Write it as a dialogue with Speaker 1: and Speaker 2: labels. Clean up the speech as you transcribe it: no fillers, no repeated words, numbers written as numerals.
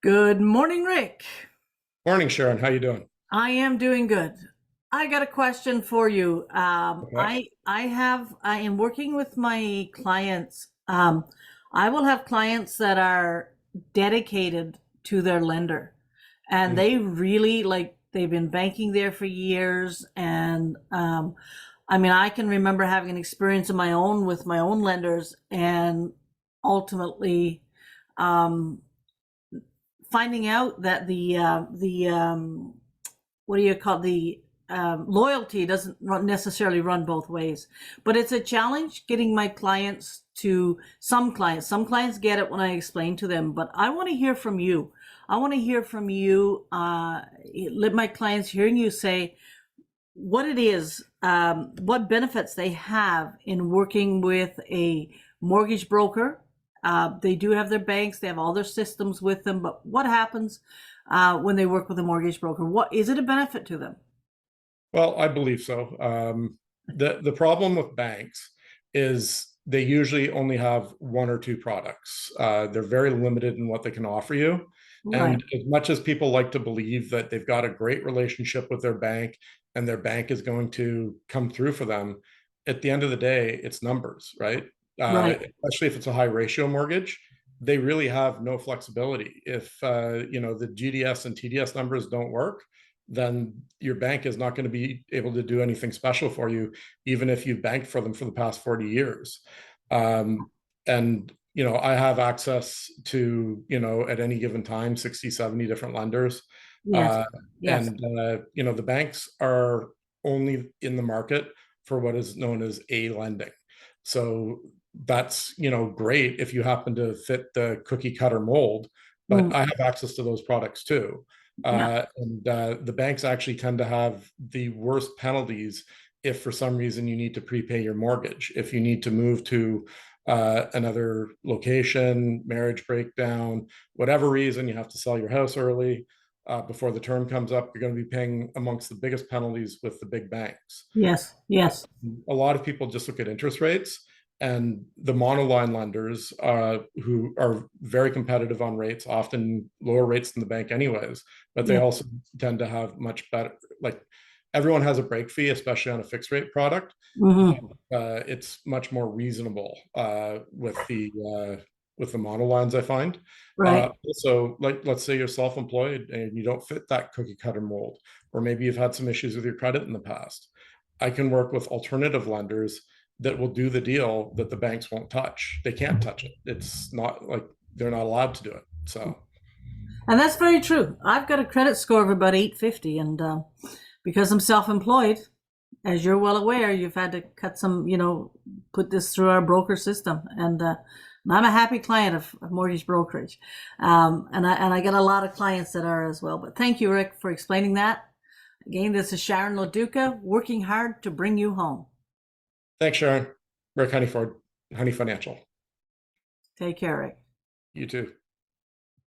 Speaker 1: Good morning, Rick.
Speaker 2: Morning, Sharon. How you doing?
Speaker 1: I am doing good. I got a question for you.
Speaker 2: Okay.
Speaker 1: I am working with my clients. I will have clients that are dedicated to their lender, and
Speaker 2: Mm.
Speaker 1: they really they've been banking there for years. And I mean, I can remember having an experience of my own with my own lenders, and ultimately, um, finding out that the what do you call the loyalty doesn't necessarily run both ways, but it's a challenge getting my clients to some clients get it when I explain to them, but I want to hear from you. I want to hear from you. Let my clients hearing you say what it is, what benefits they have in working with a mortgage broker. They do have their banks, they have all their systems with them, but what happens when they work with a mortgage broker? What is it a benefit to them?
Speaker 2: Well, I believe so. The problem with banks is they usually only have one or two products. They're very limited in what they can offer you.
Speaker 1: Right,
Speaker 2: And as much as people like to believe that they've got a great relationship with their bank and their bank is going to come through for them, at the end of the day, it's numbers, right?
Speaker 1: right,
Speaker 2: Especially if it's a high ratio mortgage, they really have no flexibility. If the GDS and TDS numbers don't work, then your bank is not going to be able to do anything special for you, even if you've banked for them for the past 40 years. And I have access to, at any given time, 60, 70 different lenders.
Speaker 1: yes,
Speaker 2: Uh,
Speaker 1: yes,
Speaker 2: and the banks are only in the market for what is known as A lending. So that's, great if you happen to fit the cookie cutter mold, but
Speaker 1: mm,
Speaker 2: I have access to those products too.
Speaker 1: yeah,
Speaker 2: And the banks actually tend to have the worst penalties if for some reason you need to prepay your mortgage. If you need to move to another location, marriage breakdown, whatever reason, you have to sell your house early before the term comes up, you're going to be paying amongst the biggest penalties with the big banks.
Speaker 1: yes, yes,
Speaker 2: A lot of people just look at interest rates, and the monoline lenders who are very competitive on rates, often lower rates than the bank anyways, but they
Speaker 1: yeah,
Speaker 2: also tend to have much better, like everyone has a break fee, especially on a fixed rate product.
Speaker 1: hmm,
Speaker 2: It's much more reasonable with the monolines, I find.
Speaker 1: right,
Speaker 2: Also, like let's say you're self-employed and you don't fit that cookie cutter mold, or maybe you've had some issues with your credit in the past. I can work with alternative lenders that will do the deal that the banks won't touch. They can't touch it. It's not like they're not allowed to do it. So,
Speaker 1: and that's very true. I've got a credit score of about 850, and because I'm self-employed, as you're well aware, you've had to cut some, put this through our broker system, and I'm a happy client of mortgage brokerage, and I get a lot of clients that are as well. But thank you, Rick, for explaining that. Again, this is Sharon Loduca, working hard to bring you home.
Speaker 2: thanks, Sharon. Rick Honeyford, Honey Financial.
Speaker 1: Take care, Rick.
Speaker 2: You too.